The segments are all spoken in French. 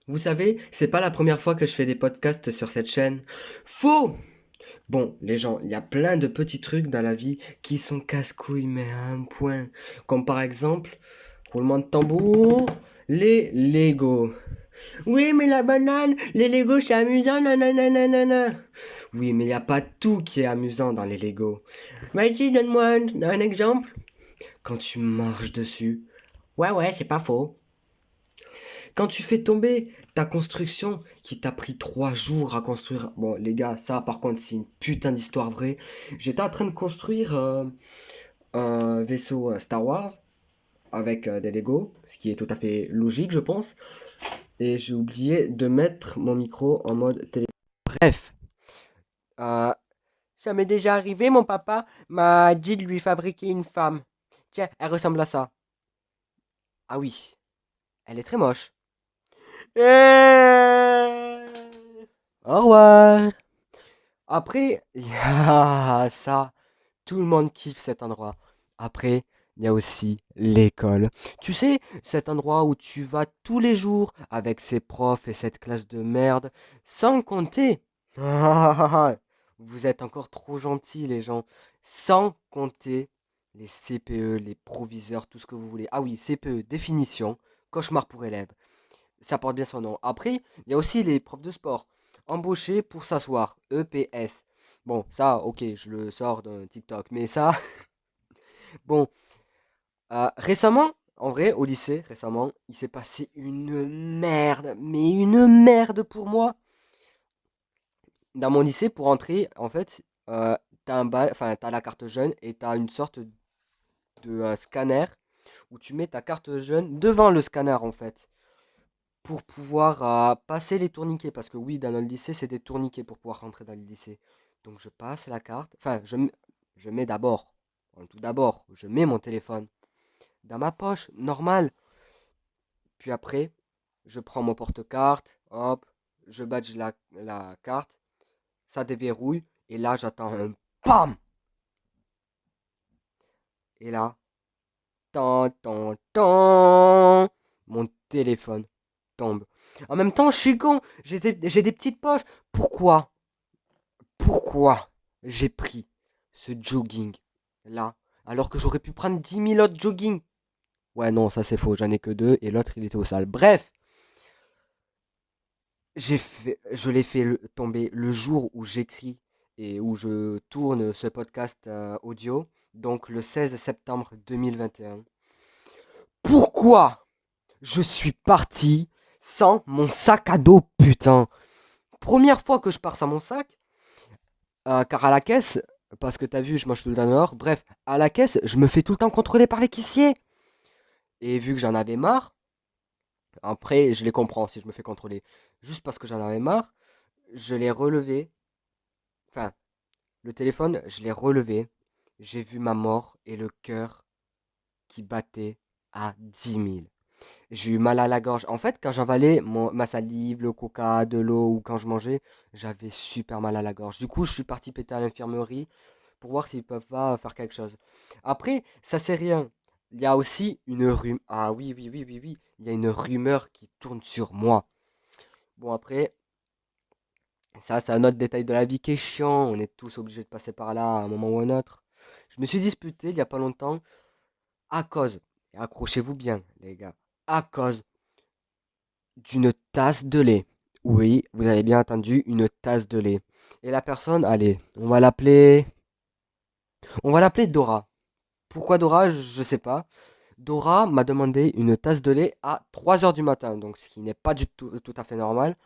Vous savez, c'est pas la première fois que je fais des podcasts sur cette chaîne. Faux! Bon, les gens, il y a plein de petits trucs dans la vie qui sont casse-couilles, mais à un point. Comme par exemple, roulement de tambour, les Lego. Oui, mais la banane, les Lego, c'est amusant, nanana, nanana. Oui, mais il n'y a pas tout qui est amusant dans les Lego. Vas-y, donne-moi un exemple. Quand tu marches dessus. Ouais, ouais, c'est pas faux. Quand tu fais tomber ta construction qui t'a pris 3 jours à construire. Bon, les gars, ça par contre, c'est une putain d'histoire vraie. J'étais en train de construire un vaisseau Star Wars avec des Lego, ce qui est tout à fait logique, je pense. Et j'ai oublié de mettre mon micro en mode télé. Bref, euh, ça m'est déjà arrivé, mon papa m'a dit de lui fabriquer une femme. Tiens, elle ressemble à ça. Ah oui, elle est très moche. Au revoir. Après, il y a ça. Tout le monde kiffe cet endroit. Après, il y a aussi l'école. Tu sais, cet endroit où tu vas tous les jours avec ces profs et cette classe de merde, sans compter. Vous êtes encore trop gentils, les gens. Sans compter les CPE, les proviseurs, tout ce que vous voulez. Ah oui, CPE, définition, cauchemar pour élèves. Ça porte bien son nom. Après, il y a aussi les profs de sport. Embauchés pour s'asseoir. EPS. Bon, ça, ok, je le sors d'un TikTok. Mais ça, bon. Récemment, en vrai, au lycée, récemment, il s'est passé une merde. Mais une merde pour moi. Dans mon lycée, pour entrer, en fait, t'as enfin, t'as la carte jeune et t'as une sorte de scanner où tu mets ta carte jeune devant le scanner, en fait. Pour pouvoir passer les tourniquets. Parce que oui, dans le lycée, c'est des tourniquets pour pouvoir rentrer dans le lycée. Donc je passe la carte. Enfin, je mets d'abord, tout d'abord, je mets mon téléphone dans ma poche, normal. Puis après, je prends mon porte-carte, hop, je badge la carte, ça déverrouille. Et là, j'attends un PAM! Et là, tan, tan, tan, mon téléphone tombe. En même temps, je suis con, j'ai des petites poches. Pourquoi j'ai pris ce jogging là alors que j'aurais pu prendre 10 000 autres jogging? Ouais, non, ça c'est faux, j'en ai que deux et l'autre il était au sale. Bref, je l'ai fait tomber le jour où j'écris et où je tourne ce podcast audio, donc le 16 septembre 2021. Pourquoi je suis parti sans mon sac à dos, putain? Première fois que je pars sans mon sac, car à la caisse, parce que t'as vu, je mange tout le temps dehors. Bref, à la caisse, je me fais tout le temps contrôler par les caissiers. Et vu que j'en avais marre, après, je les comprends si je me fais contrôler. Juste parce que j'en avais marre, je l'ai relevé. Enfin, le téléphone, je l'ai relevé. J'ai vu ma mort et le cœur qui battait à 10 000. J'ai eu mal à la gorge. En fait, quand j'avalais ma salive, le coca, de l'eau ou quand je mangeais, j'avais super mal à la gorge. Du coup, je suis parti péter à l'infirmerie pour voir s'ils peuvent pas faire quelque chose. Après, ça c'est rien. Il y a aussi une rumeur. Ah oui, oui, oui, oui, oui. Il y a une rumeur qui tourne sur moi. Bon, après, ça c'est un autre détail de la vie qui est chiant. On est tous obligés de passer par là à un moment ou un autre. Je me suis disputé il y a pas longtemps à cause, et accrochez-vous bien, les gars, à cause d'une tasse de lait. Oui, vous avez bien entendu, une tasse de lait. Et la personne, allez, on va l'appeler Dora. Pourquoi Dora? Je sais pas. Dora m'a demandé une tasse de lait à 3 heures du matin, donc ce qui n'est pas du tout à fait normal.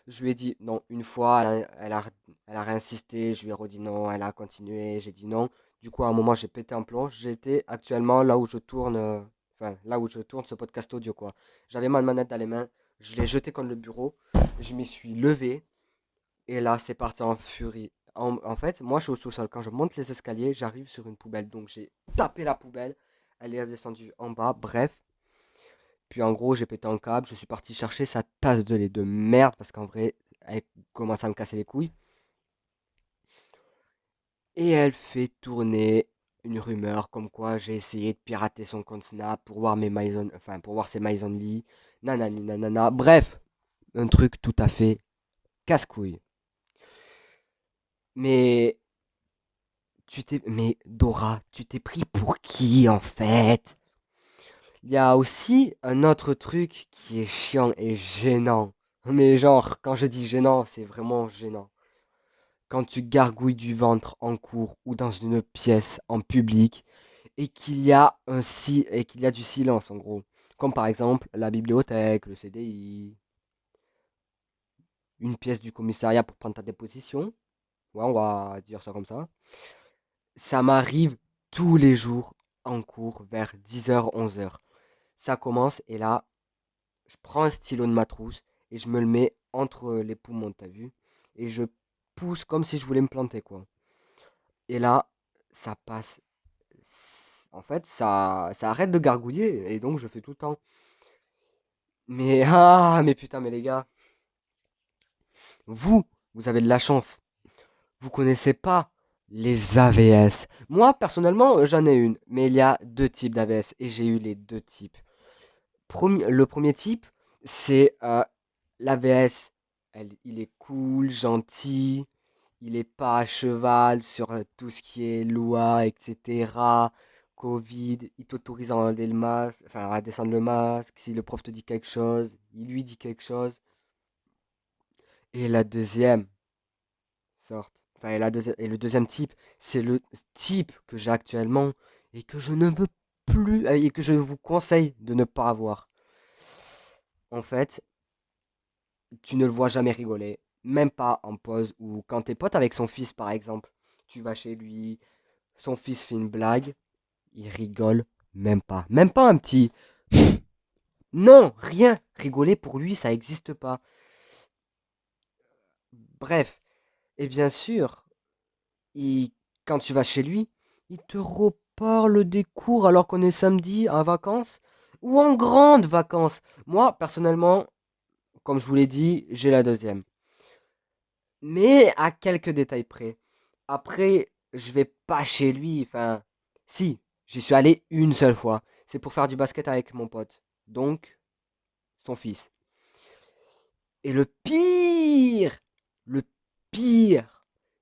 Je lui ai dit non une fois, elle a réinsisté, je lui ai redit non, elle a continué, j'ai dit non. Du coup, à un moment, j'ai pété un plomb. J'étais actuellement là où je tourne, enfin, là où je tourne ce podcast audio, quoi. J'avais ma manette dans les mains, je l'ai jeté contre le bureau, je m'y suis levé, et là, c'est parti en furie. En fait, moi, je suis au sous-sol. Quand je monte les escaliers, j'arrive sur une poubelle. Donc, j'ai tapé la poubelle. Elle est descendue en bas. Bref. Puis, en gros, j'ai pété un câble. Je suis parti chercher sa tasse de lait de merde. Parce qu'en vrai, elle commence à me casser les couilles. Et elle fait tourner une rumeur comme quoi j'ai essayé de pirater son compte Snap pour voir mes My Only. Enfin, pour voir ses My Only. Nanani nanana. Bref. un truc tout à fait casse-couille. Mais mais Dora, tu t'es pris pour qui en fait? Il y a aussi un autre truc qui est chiant et gênant. Mais genre, quand je dis gênant, c'est vraiment gênant. Quand tu gargouilles du ventre en cours ou dans une pièce en public et qu'il y a du silence en gros. Comme par exemple la bibliothèque, le CDI, une pièce du commissariat pour prendre ta déposition. Ouais, on va dire ça comme ça. Ça m'arrive tous les jours en cours vers 10h, 11h. Ça commence et là, je prends un stylo de ma trousse et je me le mets entre les poumons, t'as vu? Et je pousse comme si je voulais me planter, quoi. Et là, ça passe. En fait, ça arrête de gargouiller et donc je fais tout le temps. Mais mais putain, mais les gars, vous, vous avez de la chance. Vous connaissez pas les AVS. Moi, personnellement, j'en ai une, mais il y a deux types d'AVS et j'ai eu les deux types. Le premier type, c'est l'AVS. Il est cool, gentil, il est pas à cheval sur tout ce qui est loi, etc. Covid, il t'autorise à enlever le masque, enfin à descendre le masque. Si le prof te dit quelque chose, il lui dit quelque chose. Et la deuxième sorte, enfin et le deuxième type, c'est le type que j'ai actuellement et que je ne veux plus et que je vous conseille de ne pas avoir. En fait, tu ne le vois jamais rigoler, même pas en pause ou quand t'es pote avec son fils par exemple. Tu vas chez lui, son fils fait une blague, il rigole même pas. Même pas un petit. Non, rien. Rigoler pour lui, ça n'existe pas. Bref. Et bien sûr, il- quand tu vas chez lui, il te reparle des cours alors qu'on est samedi en vacances ou en grandes vacances. Moi, personnellement, comme je vous l'ai dit, j'ai la deuxième. Mais à quelques détails près. Après, je vais pas chez lui. Enfin, si, j'y suis allé une seule fois. C'est pour faire du basket avec mon pote. Donc, son fils. Et le pire,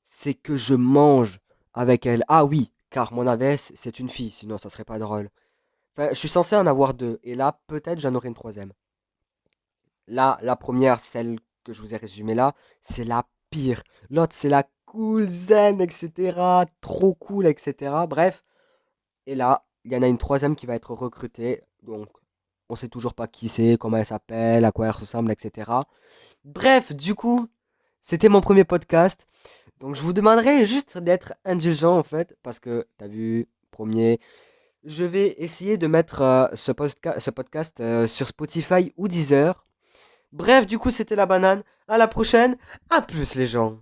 c'est que je mange avec elle. Ah oui, car mon AVS, c'est une fille, sinon ça serait pas drôle. Enfin, je suis censé en avoir deux. Et là, peut-être j'en aurai une troisième. Là, la première, celle que je vous ai résumée là, c'est la pire. L'autre, c'est la cool zen, etc. Trop cool, etc. Bref. Et là, il y en a une troisième qui va être recrutée. Donc, on sait toujours pas qui c'est, comment elle s'appelle, à quoi elle ressemble, etc. Bref, du coup, c'était mon premier podcast. Donc, je vous demanderai juste d'être indulgent en fait. Parce que, t'as vu, premier. Je vais essayer de mettre ce podcast sur Spotify ou Deezer. Bref, du coup, c'était la banane. À la prochaine. À plus, les gens.